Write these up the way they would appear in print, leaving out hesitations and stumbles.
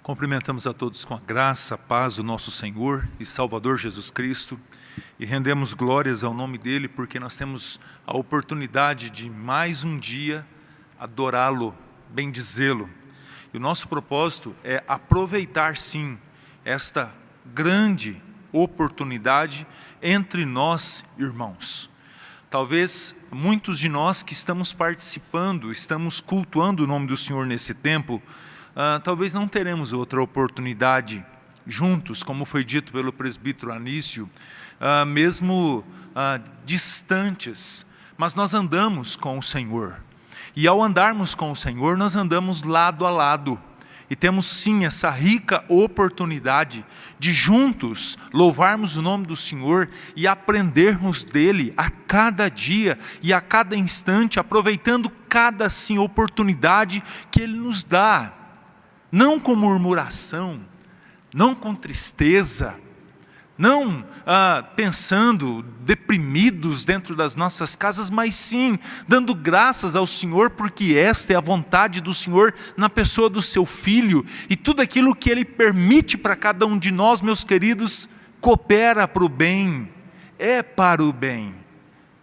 Cumprimentamos a todos com a graça, a paz do nosso Senhor e Salvador Jesus Cristo e rendemos glórias ao nome dEle porque nós temos a oportunidade de mais um dia adorá-lo, bendizê-lo. E o nosso propósito é aproveitar sim esta grande oportunidade entre nós irmãos. Talvez muitos de nós que estamos participando, estamos cultuando o nome do Senhor nesse tempo, talvez não teremos outra oportunidade juntos, como foi dito pelo presbítero Anício, mesmo distantes, mas nós andamos com o Senhor. E ao andarmos com o Senhor, nós andamos lado a lado. E temos sim essa rica oportunidade de juntos louvarmos o nome do Senhor e aprendermos dEle a cada dia e a cada instante, aproveitando cada sim oportunidade que Ele nos dá. Não com murmuração, não com tristeza, não pensando deprimidos dentro das nossas casas, mas sim dando graças ao Senhor, porque esta é a vontade do Senhor na pessoa do seu Filho, e tudo aquilo que Ele permite para cada um de nós, meus queridos, coopera para o bem, é para o bem.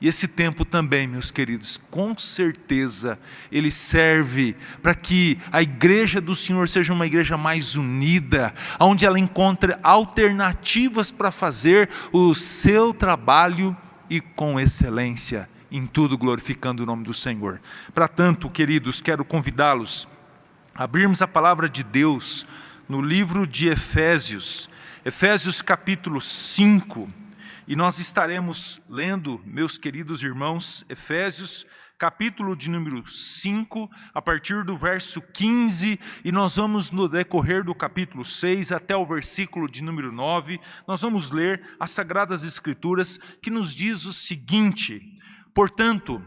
E esse tempo também, meus queridos, com certeza, ele serve para que a igreja do Senhor seja uma igreja mais unida, onde ela encontre alternativas para fazer o seu trabalho e com excelência, em tudo glorificando o nome do Senhor. Para tanto, queridos, quero convidá-los a abrirmos a palavra de Deus no livro de Efésios, Efésios capítulo 5, e nós estaremos lendo, meus queridos irmãos, Efésios, capítulo de número 5, a partir do verso 15, e nós vamos no decorrer do capítulo 6 até o versículo de número 9, nós vamos ler as Sagradas Escrituras, que nos diz o seguinte: portanto,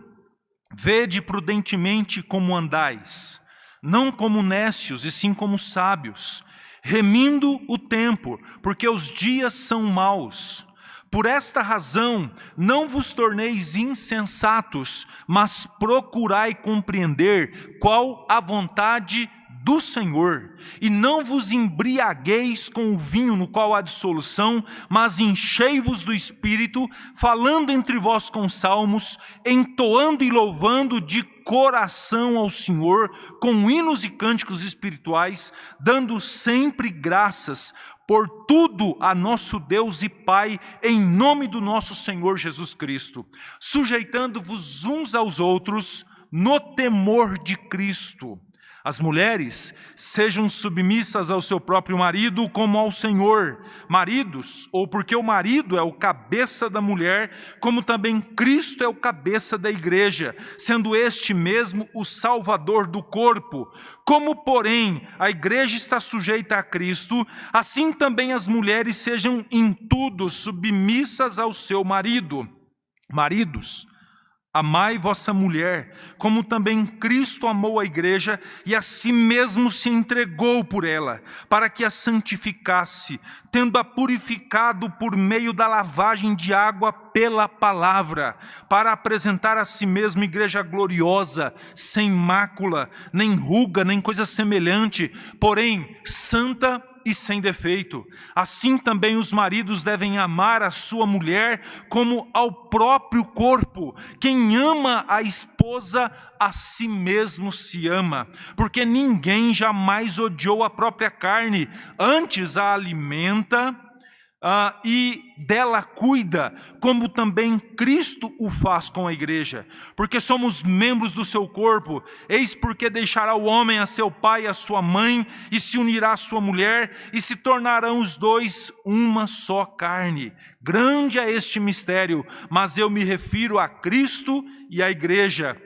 vede prudentemente como andais, não como nécios, e sim como sábios, remindo o tempo, porque os dias são maus. Por esta razão, não vos torneis insensatos, mas procurai compreender qual a vontade do Senhor. E não vos embriagueis com o vinho no qual há dissolução, mas enchei-vos do Espírito, falando entre vós com salmos, entoando e louvando de coração ao Senhor, com hinos e cânticos espirituais, dando sempre graças por tudo a nosso Deus e Pai, em nome do nosso Senhor Jesus Cristo, sujeitando-vos uns aos outros no temor de Cristo. As mulheres sejam submissas ao seu próprio marido como ao Senhor. Maridos, ou porque o marido é o cabeça da mulher, como também Cristo é o cabeça da igreja, sendo este mesmo o Salvador do corpo. Como, porém, a igreja está sujeita a Cristo, assim também as mulheres sejam em tudo submissas ao seu marido. Maridos, amai vossa mulher, como também Cristo amou a igreja e a si mesmo se entregou por ela, para que a santificasse, tendo-a purificado por meio da lavagem de água pela palavra, para apresentar a si mesmo igreja gloriosa, sem mácula, nem ruga, nem coisa semelhante, porém santa e sem defeito. Assim também os maridos devem amar a sua mulher como ao próprio corpo. Quem ama a esposa, a si mesmo se ama, porque ninguém jamais odiou a própria carne, antes a alimenta e dela cuida, como também Cristo o faz com a igreja, porque somos membros do seu corpo. Eis porque deixará o homem a seu pai e a sua mãe, e se unirá à sua mulher, e se tornarão os dois uma só carne. Grande é este mistério, mas eu me refiro a Cristo e à igreja.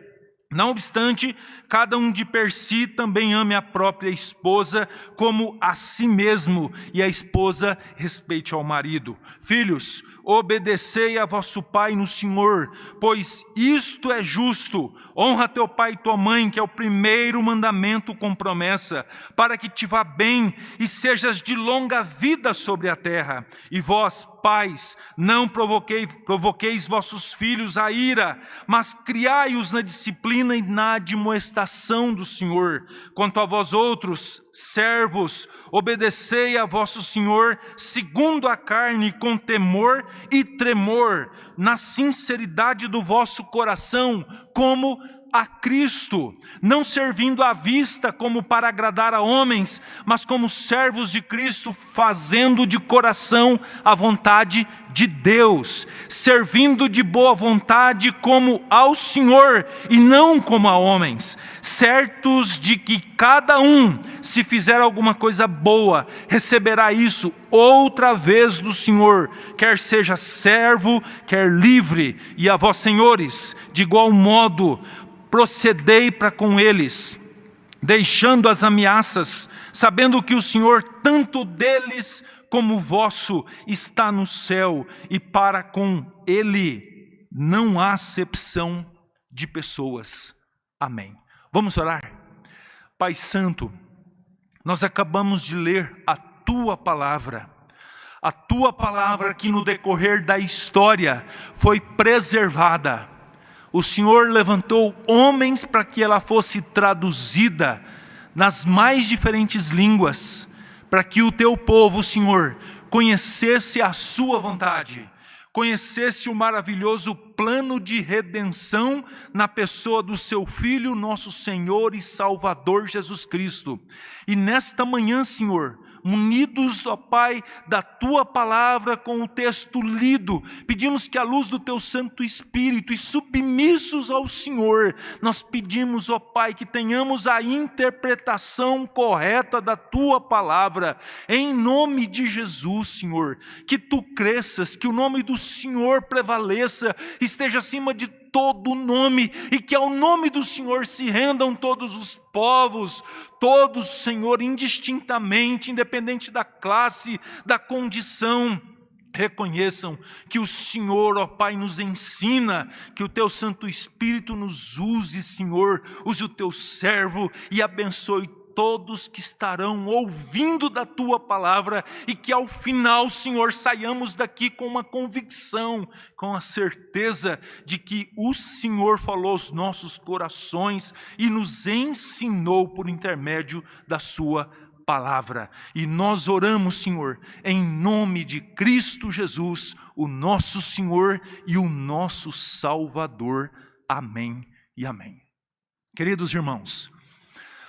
Não obstante, cada um de per si também ame a própria esposa como a si mesmo, e a esposa respeite ao marido. Filhos, obedecei a vosso pai no Senhor, pois isto é justo. Honra teu pai e tua mãe, que é o primeiro mandamento com promessa, para que te vá bem e sejas de longa vida sobre a terra. E vós, pais, não provoqueis vossos filhos a ira, mas criai-os na disciplina disciplina e na admoestação do Senhor. Quanto a vós outros, servos, obedecei a vosso Senhor segundo a carne, com temor e tremor, na sinceridade do vosso coração, como a Cristo, não servindo à vista como para agradar a homens, mas como servos de Cristo, fazendo de coração a vontade de Deus, servindo de boa vontade como ao Senhor e não como a homens, certos de que cada um, se fizer alguma coisa boa, receberá isso outra vez do Senhor, quer seja servo, quer livre. E a vós, senhores, de igual modo, procedei para com eles, deixando as ameaças, sabendo que o Senhor, tanto deles como vosso, está no céu, e para com Ele não há acepção de pessoas. Amém. Vamos orar? Pai Santo, nós acabamos de ler a Tua Palavra, que no decorrer da história foi preservada. O Senhor levantou homens para que ela fosse traduzida nas mais diferentes línguas, para que o Teu povo, Senhor, conhecesse a Sua vontade, conhecesse o maravilhoso plano de redenção na pessoa do Seu Filho, nosso Senhor e Salvador Jesus Cristo. E nesta manhã, Senhor, unidos, ó Pai, da Tua Palavra com o texto lido, pedimos que a luz do Teu Santo Espírito e submissos ao Senhor, nós pedimos, ó Pai, que tenhamos a interpretação correta da Tua Palavra, em nome de Jesus, Senhor, que Tu cresças, que o nome do Senhor prevaleça, esteja acima de todo nome, e que ao nome do Senhor se rendam todos os povos, todos, Senhor, indistintamente, independente da classe, da condição, reconheçam que o Senhor, ó Pai, nos ensina, que o Teu Santo Espírito nos use, Senhor, use o Teu servo e abençoe todos que estarão ouvindo da Tua Palavra, e que ao final, Senhor, saiamos daqui com uma convicção, com a certeza de que o Senhor falou aos nossos corações e nos ensinou por intermédio da Sua Palavra. E nós oramos, Senhor, em nome de Cristo Jesus, o nosso Senhor e o nosso Salvador. Amém e amém. Queridos irmãos,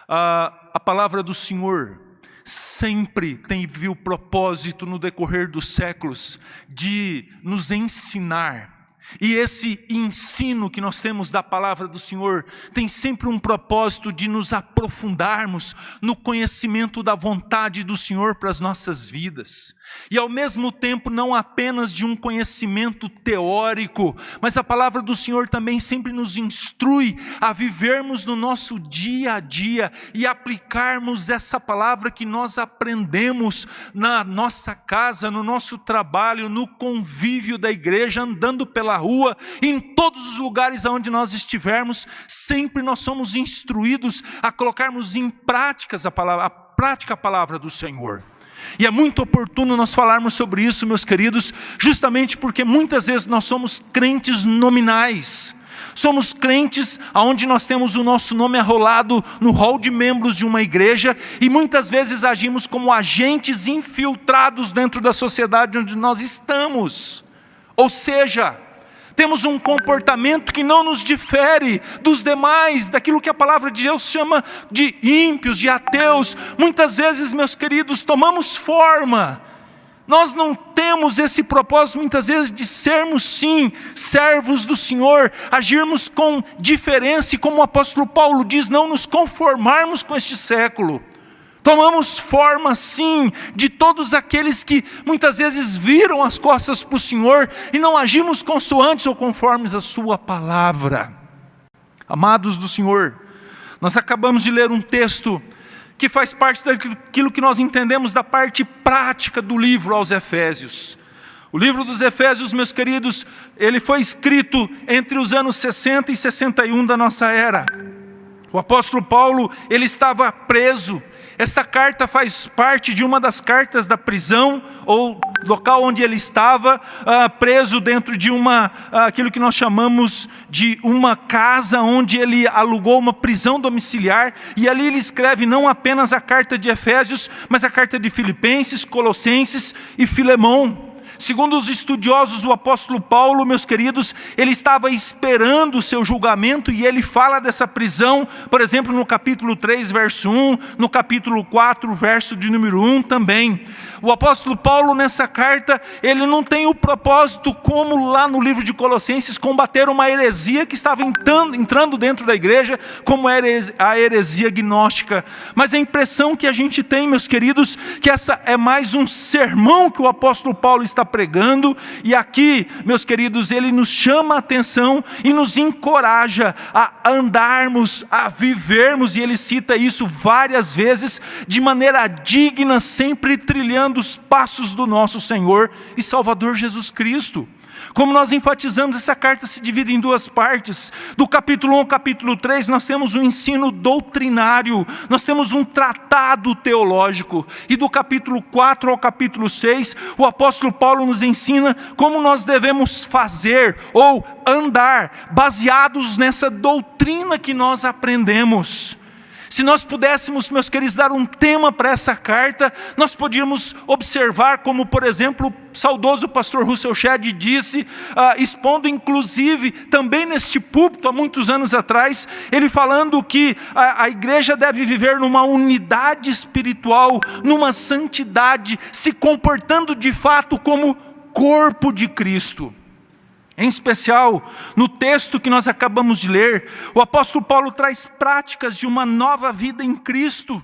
a palavra do Senhor sempre teve o propósito no decorrer dos séculos de nos ensinar. E esse ensino que nós temos da palavra do Senhor tem sempre um propósito de nos aprofundarmos no conhecimento da vontade do Senhor para as nossas vidas. E ao mesmo tempo não apenas de um conhecimento teórico, mas a palavra do Senhor também sempre nos instrui a vivermos no nosso dia a dia e aplicarmos essa palavra que nós aprendemos na nossa casa, no nosso trabalho, no convívio da igreja, andando pela rua, em todos os lugares onde nós estivermos. Sempre nós somos instruídos a colocarmos em prática a palavra do Senhor. E é muito oportuno nós falarmos sobre isso, meus queridos, justamente porque muitas vezes nós somos crentes nominais. Somos crentes onde nós temos o nosso nome arrolado no hall de membros de uma igreja, e muitas vezes agimos como agentes infiltrados dentro da sociedade onde nós estamos. Ou seja, temos um comportamento que não nos difere dos demais, daquilo que a palavra de Deus chama de ímpios, de ateus. Muitas vezes, meus queridos, tomamos forma. Nós não temos esse propósito, muitas vezes, de sermos, sim, servos do Senhor, agirmos com diferença, e como o apóstolo Paulo diz, não nos conformarmos com este século. Tomamos forma, sim, de todos aqueles que muitas vezes viram as costas para o Senhor e não agimos consoantes ou conformes a Sua palavra. Amados do Senhor, nós acabamos de ler um texto que faz parte daquilo que nós entendemos da parte prática do livro aos Efésios. O livro dos Efésios, meus queridos, ele foi escrito entre os anos 60 e 61 da nossa era. O apóstolo Paulo, ele estava preso. Essa carta faz parte de uma das cartas da prisão, ou local onde ele estava, preso dentro de aquilo que nós chamamos de uma casa, onde ele alugou uma prisão domiciliar, e ali ele escreve não apenas a carta de Efésios, mas a carta de Filipenses, Colossenses e Filemão. Segundo os estudiosos, o apóstolo Paulo, meus queridos, ele estava esperando o seu julgamento, e ele fala dessa prisão, por exemplo, no capítulo 3, verso 1, no capítulo 4, verso de número 1 também. O apóstolo Paulo, nessa carta, ele não tem o propósito, como lá no livro de Colossenses, combater uma heresia que estava entrando dentro da igreja, como era a heresia gnóstica. Mas a impressão que a gente tem, meus queridos, que essa é mais um sermão que o apóstolo Paulo está pregando, e aqui, meus queridos, ele nos chama a atenção e nos encoraja a andarmos, a vivermos, e ele cita isso várias vezes, de maneira digna, sempre trilhando os passos do nosso Senhor e Salvador Jesus Cristo. Como nós enfatizamos, essa carta se divide em duas partes. Do capítulo 1 ao capítulo 3, nós temos um ensino doutrinário, nós temos um tratado teológico. E do capítulo 4 ao capítulo 6, o apóstolo Paulo nos ensina como nós devemos fazer ou andar, baseados nessa doutrina que nós aprendemos. Se nós pudéssemos, meus queridos, dar um tema para essa carta, nós podíamos observar como, por exemplo, o saudoso pastor Russell Shedd disse, expondo inclusive também neste púlpito há muitos anos atrás, ele falando que a igreja deve viver numa unidade espiritual, numa santidade, se comportando de fato como corpo de Cristo. Em especial, no texto que nós acabamos de ler, o apóstolo Paulo traz práticas de uma nova vida em Cristo,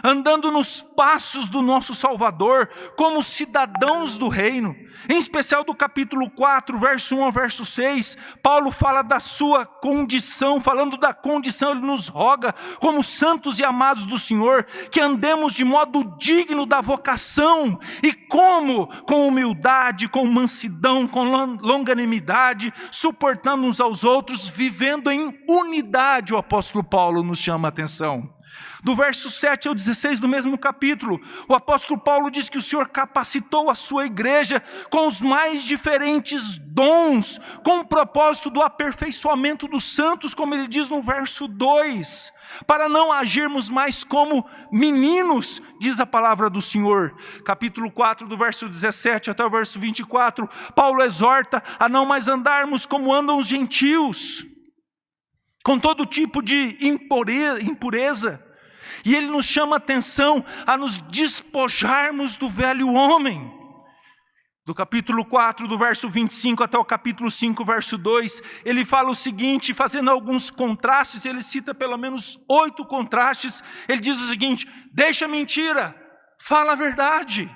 andando nos passos do nosso Salvador, como cidadãos do reino. Em especial do capítulo 4, verso 1 ao verso 6, Paulo fala da sua condição, falando da condição, ele nos roga, como santos e amados do Senhor, que andemos de modo digno da vocação, e como? Com humildade, com mansidão, com longanimidade, suportando uns aos outros, vivendo em unidade, o apóstolo Paulo nos chama a atenção. Do verso 7 ao 16 do mesmo capítulo, o apóstolo Paulo diz que o Senhor capacitou a sua igreja com os mais diferentes dons, com o propósito do aperfeiçoamento dos santos, como ele diz no verso 2, para não agirmos mais como meninos, diz a palavra do Senhor. Capítulo 4, do verso 17 até o verso 24, Paulo exorta a não mais andarmos como andam os gentios, com todo tipo de impureza. E ele nos chama a atenção a nos despojarmos do velho homem. Do capítulo 4, do verso 25 até o capítulo 5, verso 2, ele fala o seguinte, fazendo alguns contrastes, ele cita pelo menos 8 contrastes. Ele diz o seguinte: deixa a mentira, fala a verdade.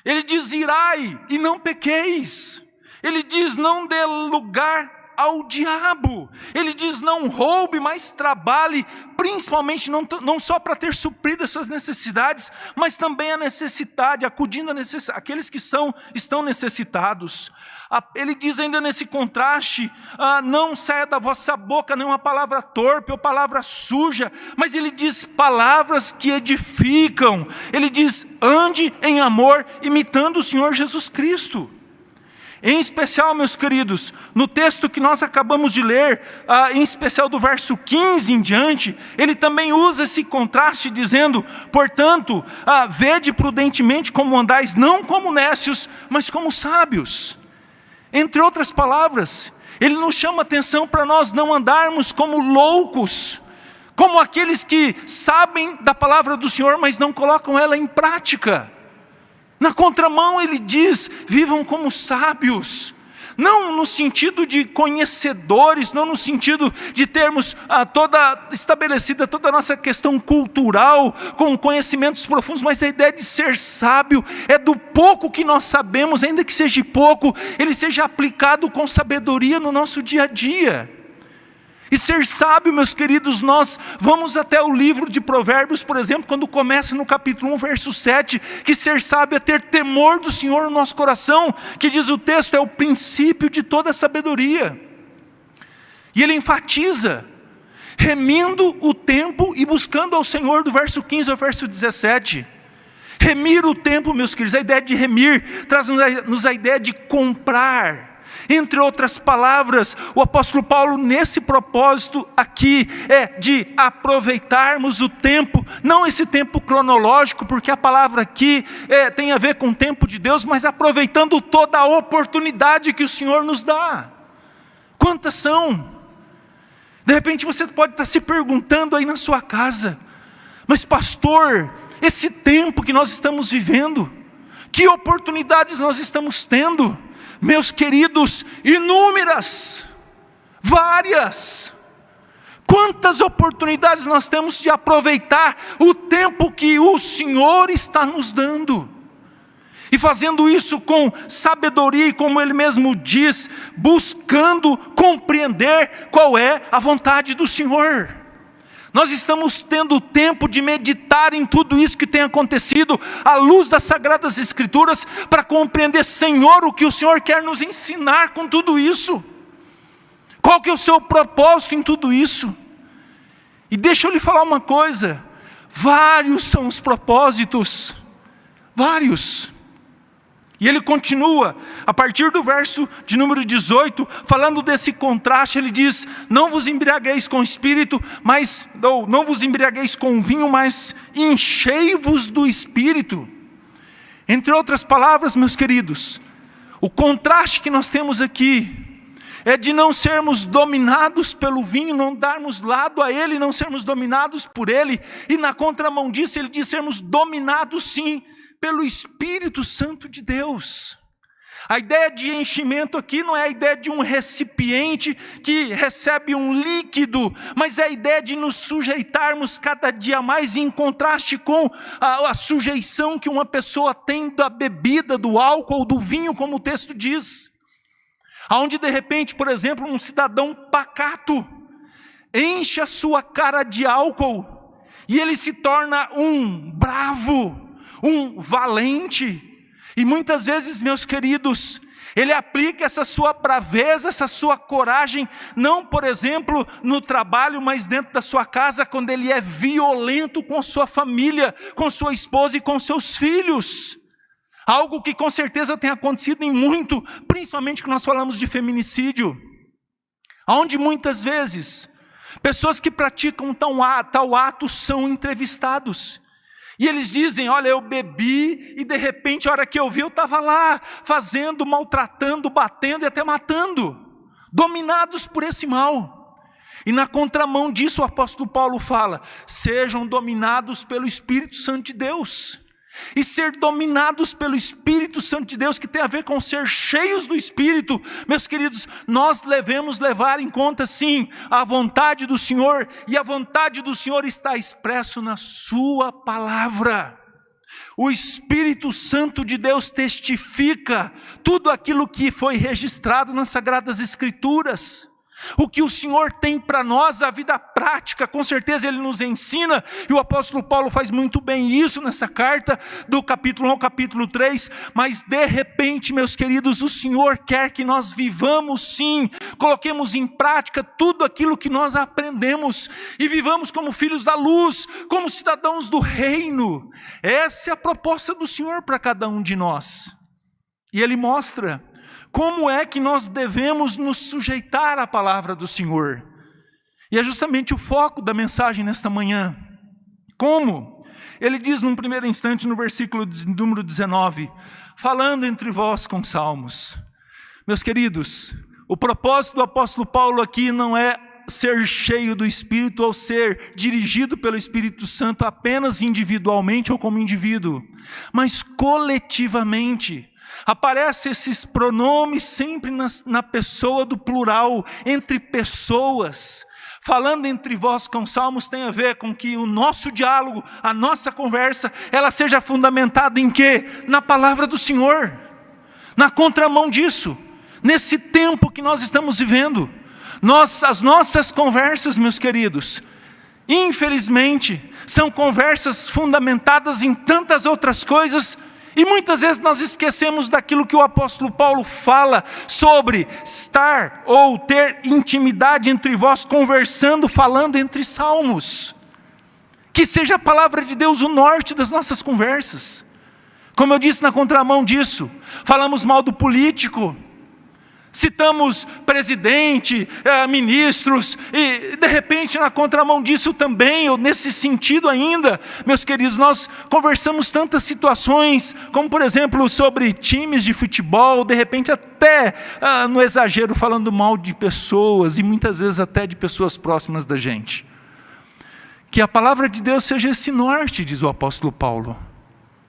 Ele diz: irai e não pequeis. Ele diz: não dê lugar ao diabo. Ele diz: não roube, mas trabalhe, principalmente não só para ter suprido as suas necessidades, mas também a necessidade, acudindo a aqueles que estão necessitados. Ele diz ainda nesse contraste, não saia da vossa boca nenhuma palavra torpe ou palavra suja, mas ele diz palavras que edificam. Ele diz: ande em amor, imitando o Senhor Jesus Cristo. Em especial, meus queridos, no texto que nós acabamos de ler, em especial do verso 15 em diante, ele também usa esse contraste dizendo: portanto, vede prudentemente como andais, não como nécios, mas como sábios. Entre outras palavras, ele nos chama a atenção para nós não andarmos como loucos, como aqueles que sabem da palavra do Senhor, mas não colocam ela em prática. Na contramão ele diz: vivam como sábios, não no sentido de conhecedores, não no sentido de termos estabelecida toda a nossa questão cultural, com conhecimentos profundos, mas a ideia de ser sábio é do pouco que nós sabemos, ainda que seja pouco, ele seja aplicado com sabedoria no nosso dia a dia. E ser sábio, meus queridos, nós vamos até o livro de Provérbios, por exemplo, quando começa no capítulo 1, verso 7, que ser sábio é ter temor do Senhor no nosso coração, que diz o texto, é o princípio de toda a sabedoria. E ele enfatiza, remindo o tempo e buscando ao Senhor, do verso 15 ao verso 17. Remir o tempo, meus queridos, a ideia de remir traz-nos a ideia de comprar. Entre outras palavras, o apóstolo Paulo, nesse propósito aqui, é de aproveitarmos o tempo, não esse tempo cronológico, porque a palavra aqui tem a ver com o tempo de Deus, mas aproveitando toda a oportunidade que o Senhor nos dá. Quantas são? De repente você pode estar se perguntando aí na sua casa, mas pastor, esse tempo que nós estamos vivendo, que oportunidades nós estamos tendo? Meus queridos, inúmeras, várias. Quantas oportunidades nós temos de aproveitar o tempo que o Senhor está nos dando. E fazendo isso com sabedoria e, como Ele mesmo diz, buscando compreender qual é a vontade do Senhor. Nós estamos tendo tempo de meditar em tudo isso que tem acontecido, à luz das Sagradas Escrituras, para compreender, Senhor, o que o Senhor quer nos ensinar com tudo isso. Qual que é o seu propósito em tudo isso? E deixa eu lhe falar uma coisa, vários são os propósitos, vários. E ele continua, a partir do verso de número 18, falando desse contraste, ele diz, não vos embriagueis com espírito, não vos embriagueis com vinho, mas enchei-vos do Espírito. Entre outras palavras, meus queridos, o contraste que nós temos aqui, é de não sermos dominados pelo vinho, não darmos lado a ele, não sermos dominados por ele, e na contramão disso, ele diz sermos dominados sim, pelo Espírito Santo de Deus. A ideia de enchimento aqui não é a ideia de um recipiente que recebe um líquido, mas é a ideia de nos sujeitarmos cada dia mais, em contraste com a sujeição que uma pessoa tem da bebida, do álcool ou do vinho, como o texto diz. Onde de repente, por exemplo, um cidadão pacato enche a sua cara de álcool e ele se torna um bravo, um valente, e muitas vezes, meus queridos, ele aplica essa sua braveza, essa sua coragem, não, por exemplo, no trabalho, mas dentro da sua casa, quando ele é violento com sua família, com sua esposa e com seus filhos. Algo que com certeza tem acontecido em muito, principalmente quando nós falamos de feminicídio, onde muitas vezes, pessoas que praticam tal ato são entrevistados, e eles dizem, olha, eu bebi e de repente a hora que eu vi eu estava lá, fazendo, maltratando, batendo e até matando, dominados por esse mal. E na contramão disso o apóstolo Paulo fala, sejam dominados pelo Espírito Santo de Deus. E ser dominados pelo Espírito Santo de Deus, que tem a ver com ser cheios do Espírito, meus queridos, nós devemos levar em conta sim, a vontade do Senhor, e a vontade do Senhor está expresso na sua palavra. O Espírito Santo de Deus testifica tudo aquilo que foi registrado nas Sagradas Escrituras. O que o Senhor tem para nós, a vida prática, com certeza Ele nos ensina, e o apóstolo Paulo faz muito bem isso nessa carta, do capítulo 1 ao capítulo 3, mas de repente, meus queridos, o Senhor quer que nós vivamos sim, coloquemos em prática tudo aquilo que nós aprendemos, e vivamos como filhos da luz, como cidadãos do reino. Essa é a proposta do Senhor para cada um de nós, e Ele mostra como é que nós devemos nos sujeitar à palavra do Senhor. E é justamente o foco da mensagem nesta manhã. Como? Ele diz num primeiro instante no versículo número 19, falando entre vós com salmos. Meus queridos, o propósito do apóstolo Paulo aqui não é ser cheio do Espírito ou ser dirigido pelo Espírito Santo apenas individualmente ou como indivíduo, mas coletivamente. Aparecem esses pronomes sempre na pessoa do plural, entre pessoas. Falando entre vós com salmos tem a ver com que o nosso diálogo, a nossa conversa, ela seja fundamentada em quê? Na palavra do Senhor. Na contramão disso, nesse tempo que nós estamos vivendo, as nossas conversas, meus queridos, infelizmente, são conversas fundamentadas em tantas outras coisas, E muitas vezes nós esquecemos daquilo que o apóstolo Paulo fala sobre estar ou ter intimidade entre vós, conversando, falando entre salmos. Que seja a palavra de Deus o norte das nossas conversas. Como eu disse na contramão disso, falamos mal do político, citamos presidente, ministros, e de repente na contramão disso também, ou nesse sentido ainda, meus queridos, nós conversamos tantas situações, como por exemplo sobre times de futebol, de repente até no exagero falando mal de pessoas, e muitas vezes até de pessoas próximas da gente. Que a palavra de Deus seja esse norte, diz o apóstolo Paulo.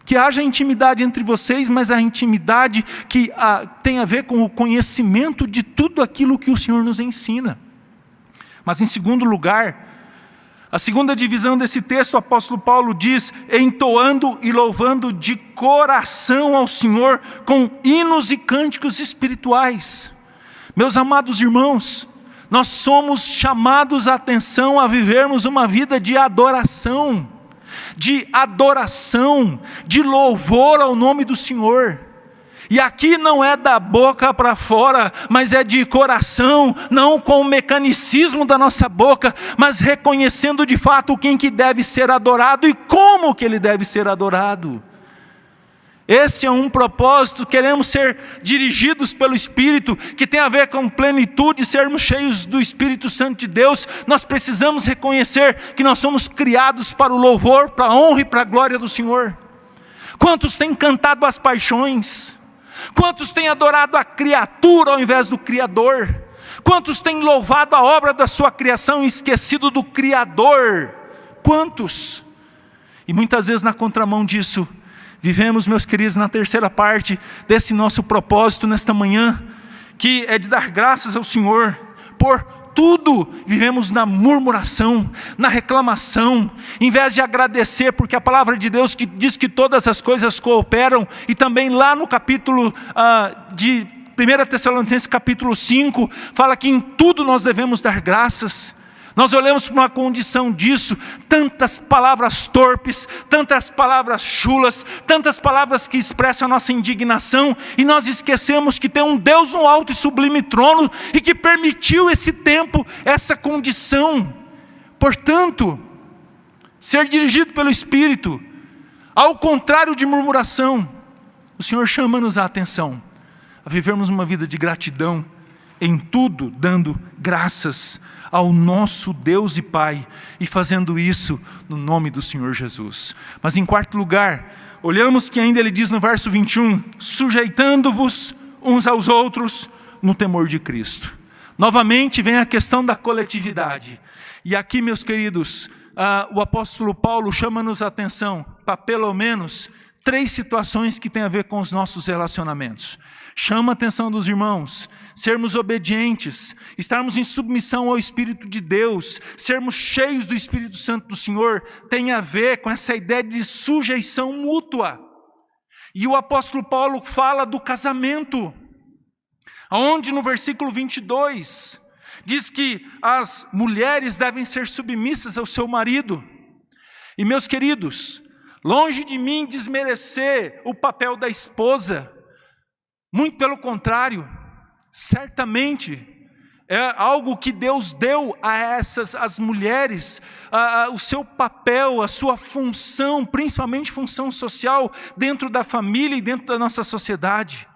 Que haja intimidade entre vocês, mas a intimidade que tem a ver com o conhecimento de tudo aquilo que o Senhor nos ensina. Mas em segundo lugar, a segunda divisão desse texto, o apóstolo Paulo diz, entoando e louvando de coração ao Senhor com hinos e cânticos espirituais. Meus amados irmãos, nós somos chamados a atenção a vivermos uma vida de adoração, de louvor ao nome do Senhor. E aqui não é da boca para fora, mas é de coração, não com o mecanicismo da nossa boca, mas reconhecendo de fato quem que deve ser adorado e como que ele deve ser adorado. Esse é um propósito, queremos ser dirigidos pelo Espírito, que tem a ver com plenitude, sermos cheios do Espírito Santo de Deus. Nós precisamos reconhecer que nós somos criados para o louvor, para a honra e para a glória do Senhor. Quantos têm cantado as paixões? Quantos têm adorado a criatura ao invés do Criador? Quantos têm louvado a obra da sua criação e esquecido do Criador? Quantos? E muitas vezes na contramão disso, vivemos, meus queridos, na terceira parte desse nosso propósito nesta manhã, que é de dar graças ao Senhor por tudo. Vivemos na murmuração, na reclamação, em vez de agradecer, porque a palavra de Deus que diz que todas as coisas cooperam, e também lá no capítulo de 1 Tessalonicenses capítulo 5, fala que em tudo nós devemos dar graças. Nós olhamos para uma condição disso, tantas palavras torpes, tantas palavras chulas, tantas palavras que expressam a nossa indignação, e nós esquecemos que tem um Deus no alto e sublime trono, e que permitiu esse tempo, essa condição. Portanto, ser dirigido pelo Espírito, ao contrário de murmuração, o Senhor chama-nos a atenção, a vivermos uma vida de gratidão, em tudo dando graças ao nosso Deus e Pai, e fazendo isso no nome do Senhor Jesus. Mas em quarto lugar, olhamos que ainda ele diz no verso 21, sujeitando-vos uns aos outros no temor de Cristo. Novamente vem a questão da coletividade, e aqui, meus queridos, o apóstolo Paulo chama-nos a atenção para pelo menos 3 situações que têm a ver com os nossos relacionamentos. Chama a atenção dos irmãos, sermos obedientes, estarmos em submissão ao Espírito de Deus, sermos cheios do Espírito Santo do Senhor, tem a ver com essa ideia de sujeição mútua. E o apóstolo Paulo fala do casamento, onde no versículo 22, diz que as mulheres devem ser submissas ao seu marido. E meus queridos, longe de mim desmerecer o papel da esposa, muito pelo contrário, certamente é algo que Deus deu a as mulheres, o seu papel, a sua função, principalmente função social, dentro da família e dentro da nossa sociedade.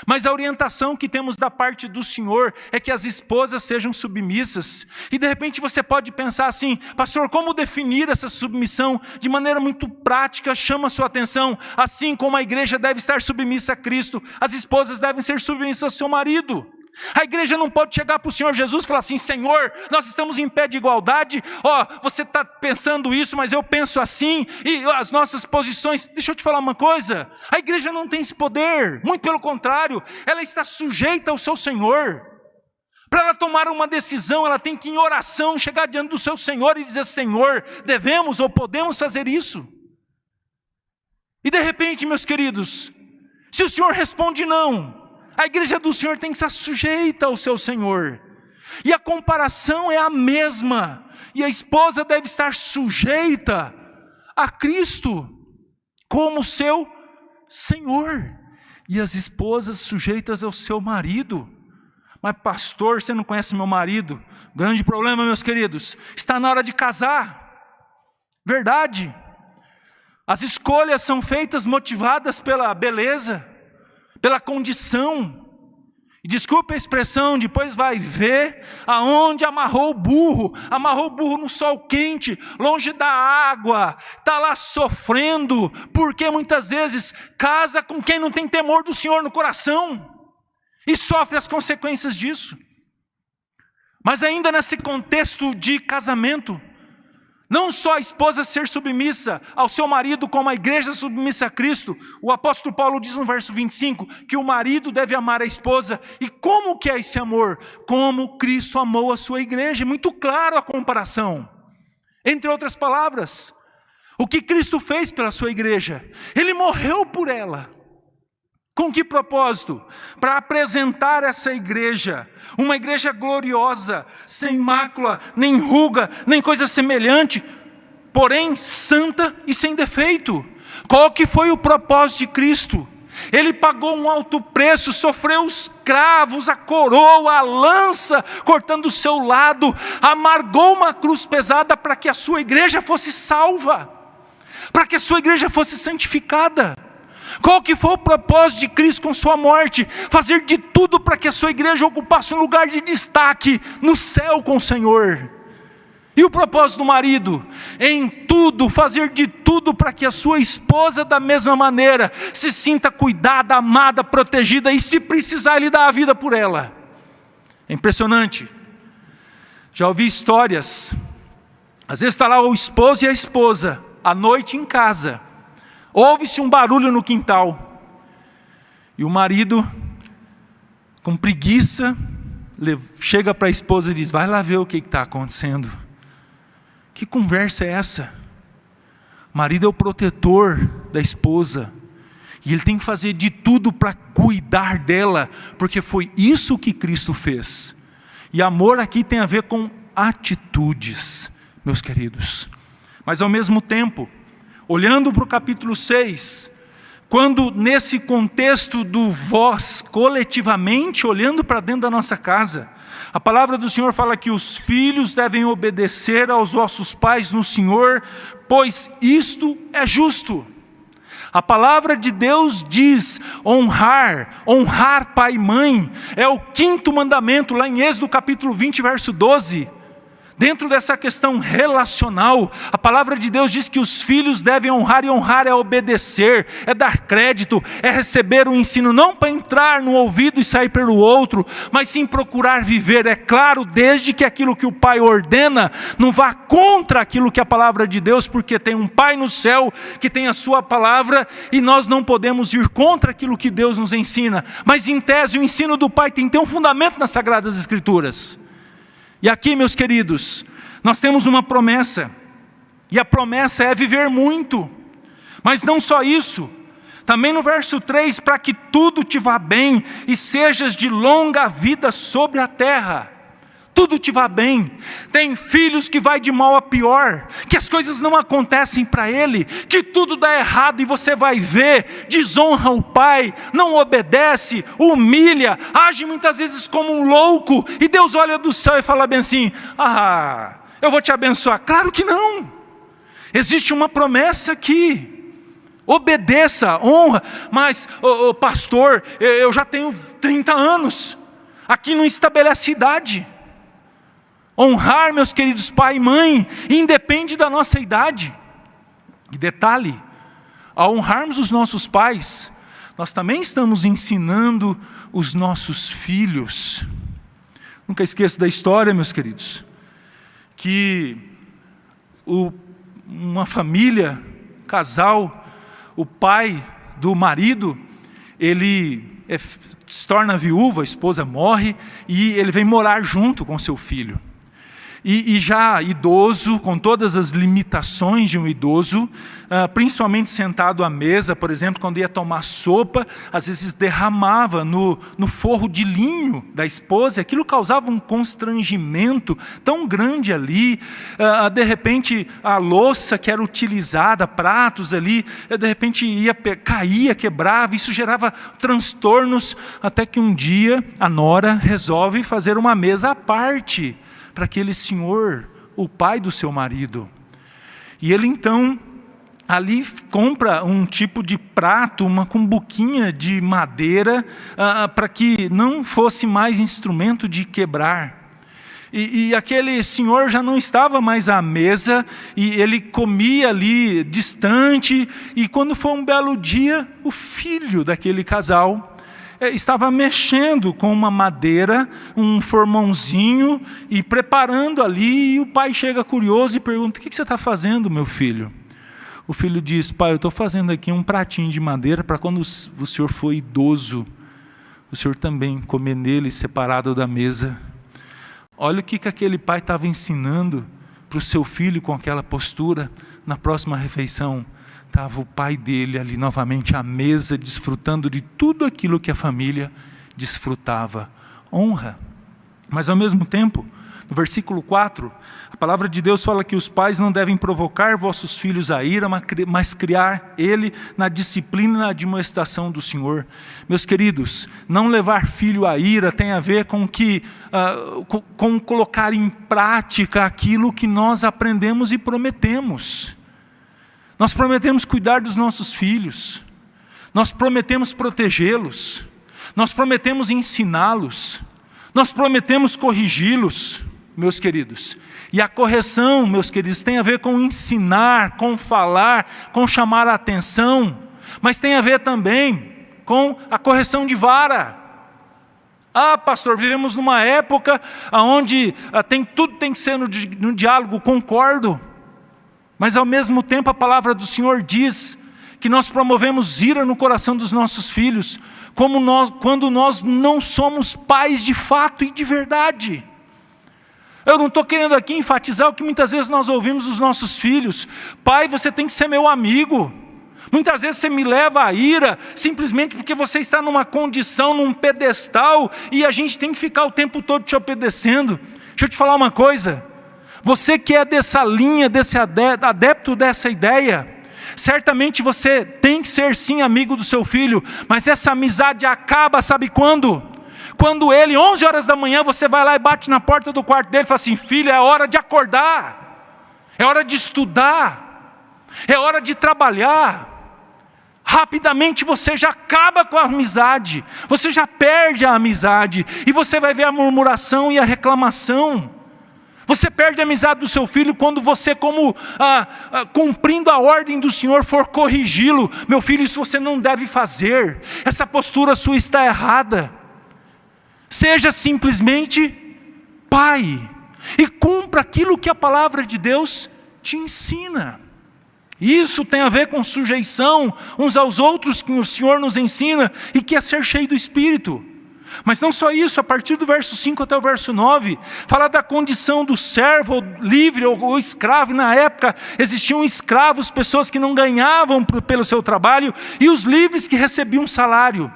Mas a orientação que temos da parte do Senhor é que as esposas sejam submissas. E de repente você pode pensar assim, pastor, como definir essa submissão? De maneira muito prática, chama a sua atenção. Assim como a igreja deve estar submissa a Cristo, as esposas devem ser submissas ao seu marido. A igreja não pode chegar para o Senhor Jesus e falar assim, Senhor, nós estamos em pé de igualdade, você está pensando isso, mas eu penso assim, e as nossas posições, deixa eu te falar uma coisa, a igreja não tem esse poder, muito pelo contrário, ela está sujeita ao seu Senhor. Para ela tomar uma decisão, ela tem que em oração chegar diante do seu Senhor e dizer, Senhor, devemos ou podemos fazer isso? E de repente, meus queridos, se o Senhor responde não, a igreja do Senhor tem que estar sujeita ao seu Senhor. E a comparação é a mesma. E a esposa deve estar sujeita a Cristo como seu Senhor. E as esposas sujeitas ao seu marido. Mas pastor, você não conhece meu marido? Grande problema, meus queridos, está na hora de casar. Verdade. As escolhas são feitas motivadas pela beleza, pela condição. E desculpe a expressão, depois vai ver aonde amarrou o burro no sol quente, longe da água, está lá sofrendo, porque muitas vezes casa com quem não tem temor do Senhor no coração, e sofre as consequências disso. Mas ainda nesse contexto de casamento, não só a esposa ser submissa ao seu marido, como a igreja submissa a Cristo. O apóstolo Paulo diz no verso 25, que o marido deve amar a esposa. E como que é esse amor? Como Cristo amou a sua igreja. É muito claro a comparação. Entre outras palavras, o que Cristo fez pela sua igreja? Ele morreu por ela. Com que propósito? Para apresentar essa igreja, uma igreja gloriosa, sem mácula, nem ruga, nem coisa semelhante, porém santa e sem defeito. Qual que foi o propósito de Cristo? Ele pagou um alto preço, sofreu os cravos, a coroa, a lança, cortando o seu lado, amargou uma cruz pesada para que a sua igreja fosse salva, para que a sua igreja fosse santificada. Qual que foi o propósito de Cristo com sua morte? Fazer de tudo para que a sua igreja ocupasse um lugar de destaque no céu com o Senhor. E o propósito do marido? Em tudo, fazer de tudo para que a sua esposa da mesma maneira se sinta cuidada, amada, protegida, e se precisar ele dá a vida por ela. É impressionante. Já ouvi histórias, às vezes está lá o esposo e a esposa, à noite em casa, ouve-se um barulho no quintal, e o marido, com preguiça, chega para a esposa e diz: vai lá ver o que está acontecendo. Que conversa é essa? O marido é o protetor da esposa, e ele tem que fazer de tudo para cuidar dela, porque foi isso que Cristo fez. E amor aqui tem a ver com atitudes, meus queridos. Mas ao mesmo tempo, olhando para o capítulo 6, quando nesse contexto do vós, coletivamente, olhando para dentro da nossa casa, a palavra do Senhor fala que os filhos devem obedecer aos vossos pais no Senhor, pois isto é justo. A palavra de Deus diz honrar pai e mãe, é o 5º mandamento, lá em Êxodo capítulo 20, verso 12. Dentro dessa questão relacional, a palavra de Deus diz que os filhos devem honrar, e honrar é obedecer, é dar crédito, é receber o ensino, não para entrar no ouvido e sair pelo outro, mas sim procurar viver, é claro, desde que aquilo que o pai ordena, não vá contra aquilo que a palavra de Deus, porque tem um pai no céu, que tem a sua palavra, e nós não podemos ir contra aquilo que Deus nos ensina, mas em tese o ensino do pai tem que ter um fundamento nas Sagradas Escrituras. E aqui, meus queridos, nós temos uma promessa, e a promessa é viver muito, mas não só isso, também no verso 3, para que tudo te vá bem, e sejas de longa vida sobre a terra. Tudo te vá bem. Tem filhos que vai de mal a pior, que as coisas não acontecem para ele, que tudo dá errado, e você vai ver, desonra o pai, não obedece, humilha, age muitas vezes como um louco, e Deus olha do céu e fala bem assim: ah, eu vou te abençoar. Claro que não. Existe uma promessa aqui: obedeça, honra. Mas, pastor, eu já tenho 30 anos, aqui não estabelece idade. Honrar, meus queridos, pai e mãe, independe da nossa idade. E detalhe, ao honrarmos os nossos pais, nós também estamos ensinando os nossos filhos. Nunca esqueço da história, meus queridos, que uma família, casal, o pai do marido, ele se torna viúva, a esposa morre, e ele vem morar junto com seu filho. e já idoso, com todas as limitações de um idoso, principalmente sentado à mesa, por exemplo, quando ia tomar sopa, às vezes derramava no forro de linho da esposa, aquilo causava um constrangimento tão grande ali. De repente a louça que era utilizada, pratos ali, de repente caía, quebrava, isso gerava transtornos, até que um dia a nora resolve fazer uma mesa à parte para aquele senhor, o pai do seu marido. E ele então ali compra um tipo de prato, uma cumbuquinha de madeira, para que não fosse mais instrumento de quebrar. E aquele senhor já não estava mais à mesa, e ele comia ali distante, e quando foi um belo dia, o filho daquele casal estava mexendo com uma madeira, um formãozinho, e preparando ali, e o pai chega curioso e pergunta: o que você está fazendo, meu filho? O filho diz: pai, eu estou fazendo aqui um pratinho de madeira para quando o senhor for idoso, o senhor também comer nele separado da mesa. Olha o que aquele pai estava ensinando para o seu filho com aquela postura. Na próxima refeição, estava o pai dele ali novamente à mesa, desfrutando de tudo aquilo que a família desfrutava. Honra. Mas ao mesmo tempo, no versículo 4, a palavra de Deus fala que os pais não devem provocar vossos filhos a ira, mas criar ele na disciplina e na admoestação do Senhor. Meus queridos, não levar filho à ira tem a ver com colocar em prática aquilo que nós aprendemos e prometemos. Nós prometemos cuidar dos nossos filhos, nós prometemos protegê-los, nós prometemos ensiná-los, nós prometemos corrigi-los, meus queridos. E a correção, meus queridos, tem a ver com ensinar, com falar, com chamar a atenção, mas tem a ver também com a correção de vara. Pastor, vivemos numa época onde tudo tem que ser no diálogo, concordo. Mas ao mesmo tempo a palavra do Senhor diz que nós promovemos ira no coração dos nossos filhos, quando nós não somos pais de fato e de verdade. Eu não estou querendo aqui enfatizar o que muitas vezes nós ouvimos dos nossos filhos: pai, você tem que ser meu amigo. Muitas vezes você me leva à ira, simplesmente porque você está numa condição, num pedestal, e a gente tem que ficar o tempo todo te obedecendo. Deixa eu te falar uma coisa: você que é dessa linha, desse adepto dessa ideia, certamente você tem que ser sim amigo do seu filho, mas essa amizade acaba, sabe quando? Quando ele, 11 horas da manhã, você vai lá e bate na porta do quarto dele e fala assim: filho, é hora de acordar, é hora de estudar, é hora de trabalhar. Rapidamente você já acaba com a amizade, você já perde a amizade, e você vai ver a murmuração e a reclamação. Você perde a amizade do seu filho quando você, cumprindo a ordem do Senhor, for corrigi-lo. Meu filho, isso você não deve fazer, essa postura sua está errada. Seja simplesmente pai, e cumpra aquilo que a palavra de Deus te ensina. Isso tem a ver com sujeição uns aos outros, que o Senhor nos ensina, e que é ser cheio do Espírito. Mas não só isso, a partir do verso 5 até o verso 9, fala da condição do servo, ou livre ou escravo. Na época existiam escravos, pessoas que não ganhavam pelo seu trabalho, e os livres que recebiam salário.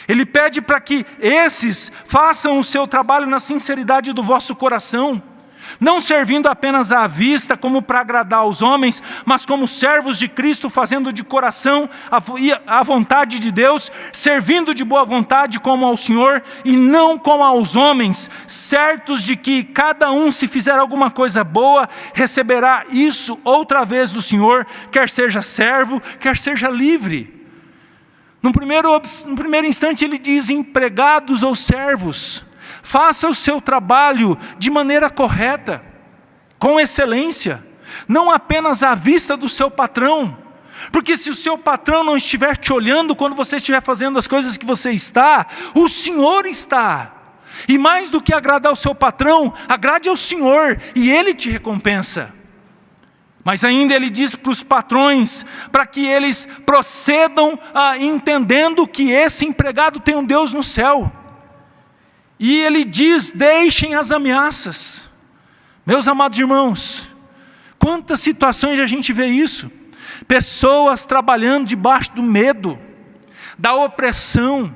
Ele pede para que esses façam o seu trabalho na sinceridade do vosso coração, não servindo apenas à vista como para agradar aos homens, mas como servos de Cristo, fazendo de coração a vontade de Deus, servindo de boa vontade como ao Senhor e não como aos homens, certos de que cada um, se fizer alguma coisa boa, receberá isso outra vez do Senhor, quer seja servo, quer seja livre. No primeiro instante ele diz: empregados ou servos, faça o seu trabalho de maneira correta, com excelência, não apenas à vista do seu patrão, porque se o seu patrão não estiver te olhando quando você estiver fazendo as coisas que você está, o Senhor está. E mais do que agradar o seu patrão, agrade ao Senhor, e Ele te recompensa. Mas ainda ele diz para os patrões, para que eles procedam entendendo que esse empregado tem um Deus no céu. E ele diz: deixem as ameaças. Meus amados irmãos, quantas situações a gente vê isso? Pessoas trabalhando debaixo do medo, da opressão,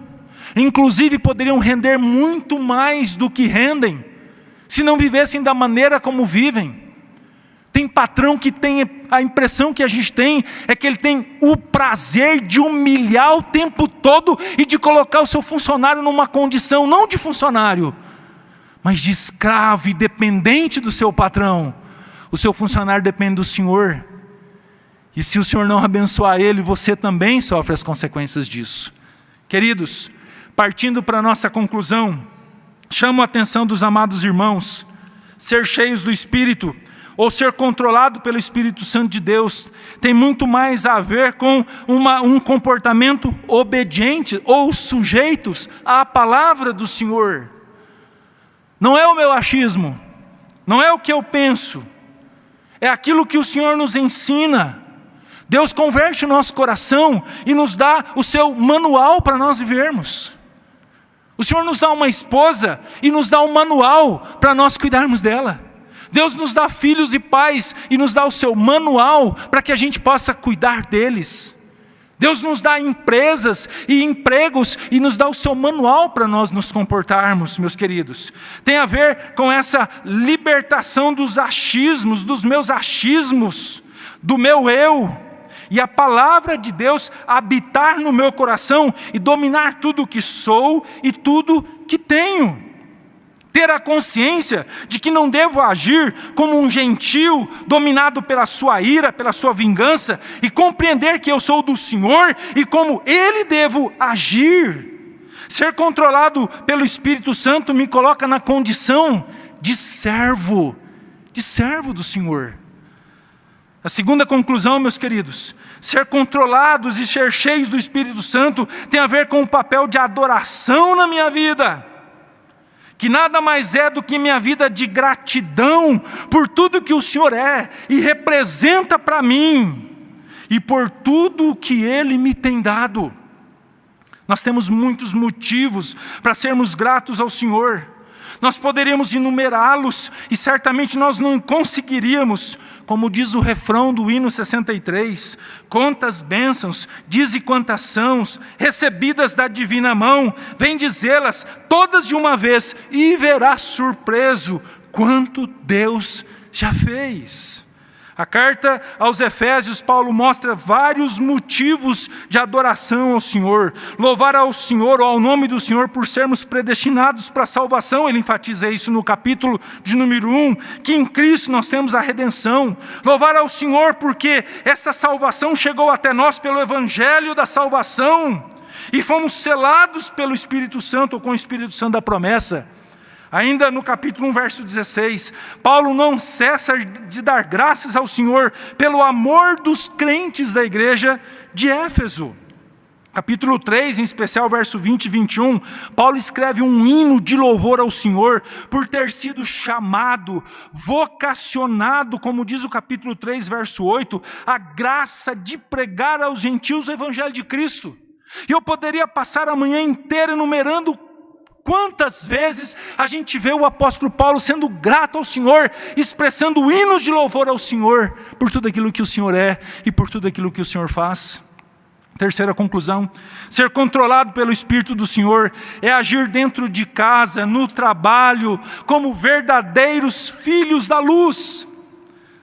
inclusive poderiam render muito mais do que rendem, se não vivessem da maneira como vivem. Tem patrão que tem, a impressão que a gente tem é que ele tem o prazer de humilhar o tempo todo e de colocar o seu funcionário numa condição não de funcionário, mas de escravo e dependente do seu patrão. O seu funcionário depende do Senhor, e se o Senhor não abençoar ele, você também sofre as consequências disso. Queridos, partindo para a nossa conclusão, chamo a atenção dos amados irmãos: ser cheios do Espírito, ou ser controlado pelo Espírito Santo de Deus, tem muito mais a ver com um comportamento obediente, ou sujeitos à palavra do Senhor. Não é o meu achismo, não é o que eu penso, é aquilo que o Senhor nos ensina. Deus converte o nosso coração e nos dá o seu manual para nós vivermos. O Senhor nos dá uma esposa e nos dá um manual para nós cuidarmos dela. Deus nos dá filhos e pais e nos dá o seu manual para que a gente possa cuidar deles. Deus nos dá empresas e empregos e nos dá o seu manual para nós nos comportarmos, meus queridos. Tem a ver com essa libertação dos achismos, dos meus achismos, do meu eu. E a palavra de Deus habitar no meu coração e dominar tudo o que sou e tudo que tenho. Ter a consciência de que não devo agir como um gentio dominado pela sua ira, pela sua vingança, e compreender que eu sou do Senhor e como Ele devo agir. Ser controlado pelo Espírito Santo me coloca na condição de servo do Senhor. A segunda conclusão, meus queridos, ser controlados e ser cheios do Espírito Santo tem a ver com o papel de adoração na minha vida, que nada mais é do que minha vida de gratidão por tudo que o Senhor é e representa para mim, e por tudo que Ele me tem dado. Nós temos muitos motivos para sermos gratos ao Senhor. Nós poderíamos enumerá-los e certamente nós não conseguiríamos. Como diz o refrão do hino 63, quantas bênçãos, dize quantas são, recebidas da divina mão, vem dizê-las todas de uma vez, e verás surpreso quanto Deus já fez. A carta aos Efésios, Paulo mostra vários motivos de adoração ao Senhor. Louvar ao Senhor ou ao nome do Senhor por sermos predestinados para a salvação. Ele enfatiza isso no capítulo de número 1, que em Cristo nós temos a redenção. Louvar ao Senhor porque essa salvação chegou até nós pelo Evangelho da salvação. E fomos selados pelo Espírito Santo, ou com o Espírito Santo da promessa. Ainda no capítulo 1, verso 16, Paulo não cessa de dar graças ao Senhor pelo amor dos crentes da igreja de Éfeso. Capítulo 3, em especial, verso 20 e 21, Paulo escreve um hino de louvor ao Senhor por ter sido chamado, vocacionado, como diz o capítulo 3, verso 8, a graça de pregar aos gentios o Evangelho de Cristo. E eu poderia passar a manhã inteira enumerando quantas vezes a gente vê o apóstolo Paulo sendo grato ao Senhor, expressando hinos de louvor ao Senhor, por tudo aquilo que o Senhor é e por tudo aquilo que o Senhor faz. Terceira conclusão, ser controlado pelo Espírito do Senhor é agir dentro de casa, no trabalho, como verdadeiros filhos da luz.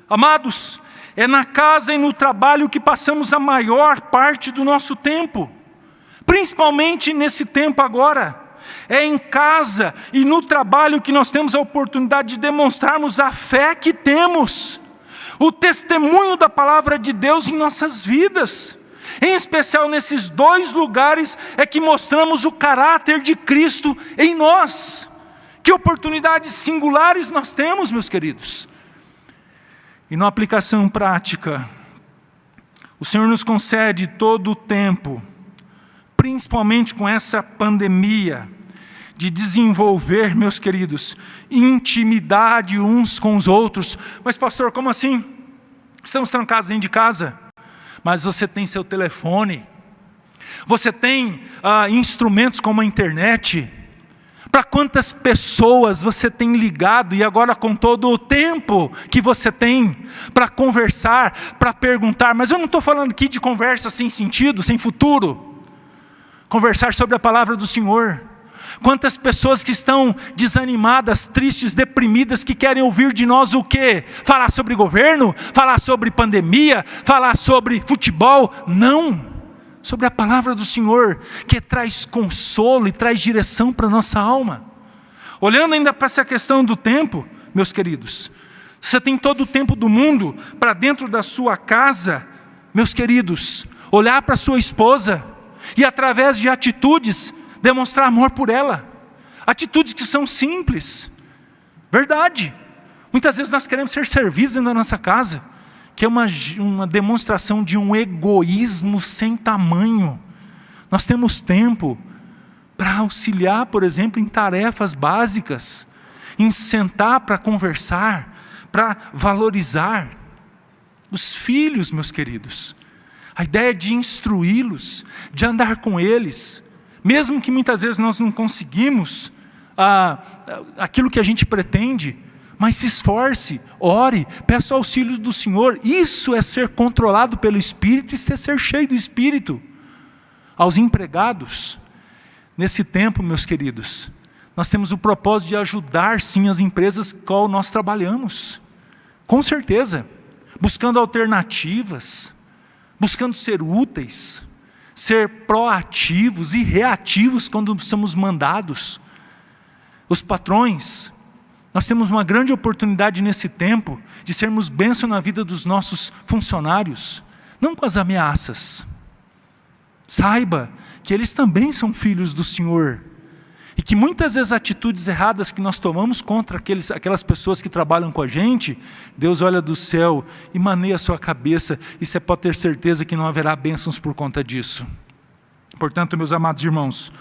Amados, é na casa e no trabalho que passamos a maior parte do nosso tempo, principalmente nesse tempo agora. É em casa e no trabalho que nós temos a oportunidade de demonstrarmos a fé que temos, o testemunho da palavra de Deus em nossas vidas. Em especial nesses dois lugares é que mostramos o caráter de Cristo em nós. Que oportunidades singulares nós temos, meus queridos. E na aplicação prática, o Senhor nos concede todo o tempo, principalmente com essa pandemia, de desenvolver, meus queridos, intimidade uns com os outros. Mas pastor, como assim? Estamos trancados dentro de casa, mas você tem seu telefone, você tem instrumentos como a internet, Para quantas pessoas você tem ligado, e agora com todo o tempo que você tem para conversar, para perguntar, mas eu não estou falando aqui de conversa sem sentido, sem futuro, conversar sobre a palavra do Senhor. Quantas pessoas que estão desanimadas, tristes, deprimidas, que querem ouvir de nós o quê? Falar sobre governo? Falar sobre pandemia? Falar sobre futebol? Não! Sobre a palavra do Senhor, que traz consolo e traz direção para a nossa alma. Olhando ainda para essa questão do tempo, meus queridos, você tem todo o tempo do mundo para dentro da sua casa, meus queridos, olhar para sua esposa e através de atitudes, demonstrar amor por ela. Atitudes que são simples, verdade. Muitas vezes nós queremos ser servidos dentro da nossa casa, que é uma demonstração de um egoísmo sem tamanho. Nós temos tempo para auxiliar, por exemplo, em tarefas básicas, em sentar para conversar, para valorizar. Os filhos, meus queridos, a ideia de instruí-los, de andar com eles, mesmo que muitas vezes nós não conseguimos aquilo que a gente pretende, mas se esforce, ore, peça o auxílio do Senhor. Isso é ser controlado pelo Espírito e ser cheio do Espírito. Aos empregados, nesse tempo, meus queridos, nós temos o propósito de ajudar sim as empresas com qual nós trabalhamos, com certeza, buscando alternativas, buscando ser úteis, ser proativos e reativos quando somos mandados. Os patrões, nós temos uma grande oportunidade nesse tempo de sermos bênção na vida dos nossos funcionários, não com as ameaças. Saiba que eles também são filhos do Senhor, e que muitas vezes atitudes erradas que nós tomamos contra aquelas pessoas que trabalham com a gente, Deus olha do céu e maneia a sua cabeça, e você pode ter certeza que não haverá bênçãos por conta disso. Portanto, meus amados irmãos,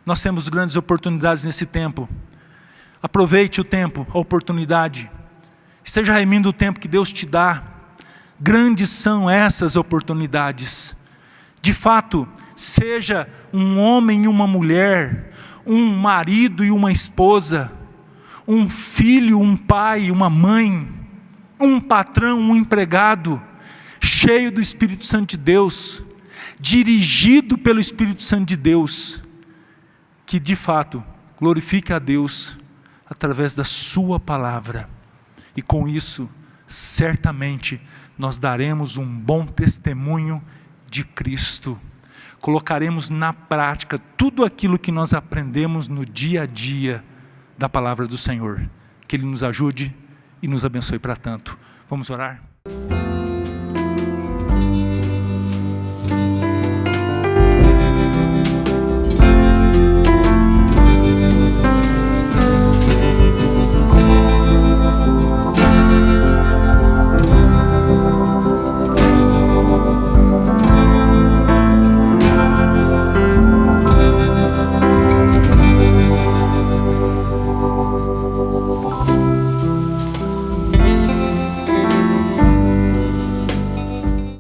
nós temos grandes oportunidades nesse tempo. Aproveite o tempo, a oportunidade. Esteja remindo o tempo que Deus te dá. Grandes são essas oportunidades. De fato, seja um homem e uma mulher, um marido e uma esposa, um filho, um pai, uma mãe, um patrão, um empregado, cheio do Espírito Santo de Deus, dirigido pelo Espírito Santo de Deus, que de fato glorifique a Deus através da sua palavra, e com isso, certamente, nós daremos um bom testemunho de Cristo, colocaremos na prática tudo aquilo que nós aprendemos no dia a dia da palavra do Senhor. Que Ele nos ajude e nos abençoe para tanto. Vamos orar?